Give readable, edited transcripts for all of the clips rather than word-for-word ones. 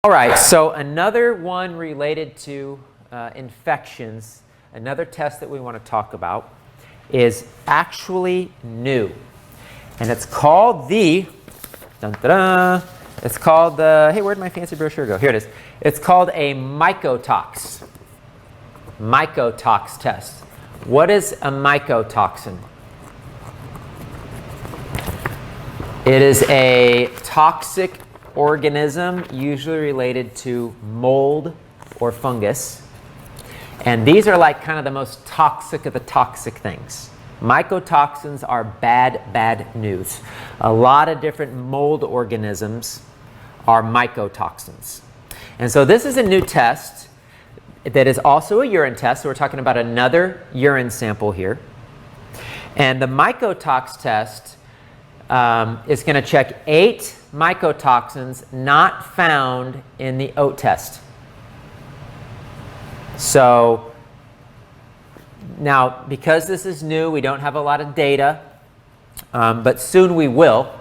All right, so another one related to infections, another test that we want to talk about is actually new. And it's called the, it's called the, hey, where'd my fancy brochure go? Here it is. It's called a mycotox test. What is a mycotoxin? It is a toxic organism, usually related to mold or fungus. And these are like kind of the most toxic of the toxic things. Mycotoxins are bad news. A lot of different mold organisms are mycotoxins. And so this is a new test that is also a urine test. So we're talking about another urine sample here. And the mycotox test is going to check 8 mycotoxins not found in the oat test. So now, because this is new, we don't have a lot of data, but soon we will.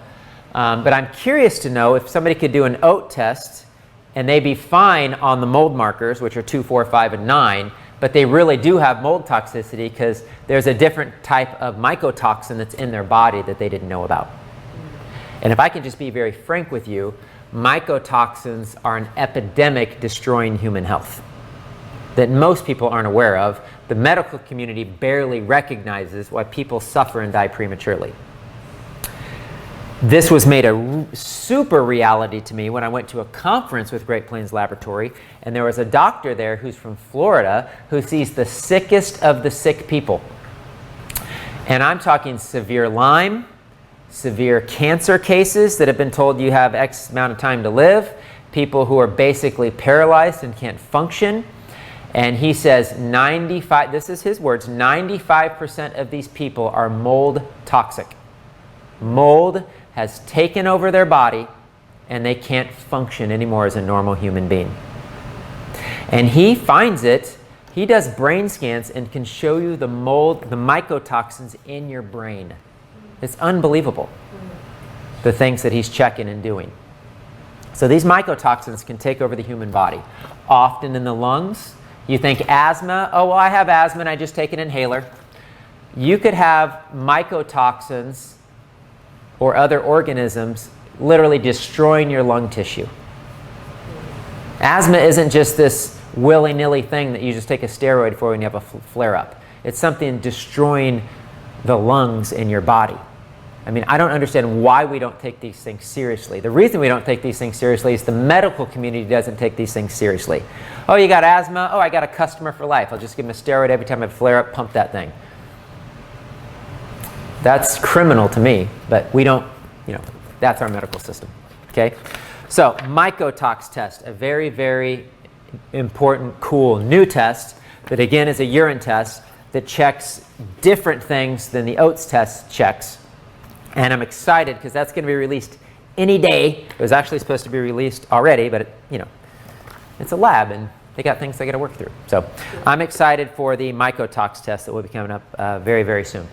But I'm curious to know if somebody could do an oat test and they be fine on the mold markers, which are 2, 4, 5, and 9, but they really do have mold toxicity because there's a different type of mycotoxin that's in their body that they didn't know about. And if I can just be very frank with you, mycotoxins are an epidemic destroying human health that most people aren't aware of. The medical community barely recognizes why people suffer and die prematurely. This was made a super reality to me when I went to a conference with Great Plains Laboratory, and there was a doctor there who's from Florida who sees the sickest of the sick people. And I'm talking severe Lyme, severe cancer cases that have been told you have X amount of time to live, people who are basically paralyzed and can't function. And he says 95, this is his words, 95% of these people are mold toxic. Mold has taken over their body and they can't function anymore as a normal human being. And he finds it, he does brain scans and can show you the mold, the mycotoxins in your brain. It's unbelievable, the things that he's checking and doing. So these mycotoxins can take over the human body, often in the lungs. You think asthma, oh, well, I have asthma and I just take an inhaler. You could have mycotoxins or other organisms literally destroying your lung tissue. Asthma isn't just this willy-nilly thing that you just take a steroid for when you have a flare-up. It's something destroying the lungs in your body. I mean, I don't understand why we don't take these things seriously. The reason we don't take these things seriously is the medical community doesn't take these things seriously. Oh, you got asthma? Oh, I got a customer for life. I'll just give him a steroid every time I flare up, pump that thing. That's criminal to me, but we don't, that's our medical system, okay? So, mycotox test, a very, very important, cool new test that again is a urine test that checks different things than the oats test checks. And I'm excited because that's going to be released any day. It was actually supposed to be released already, but it's a lab and they got things they got to work through. So I'm excited for the mycotox test that will be coming up very, very soon.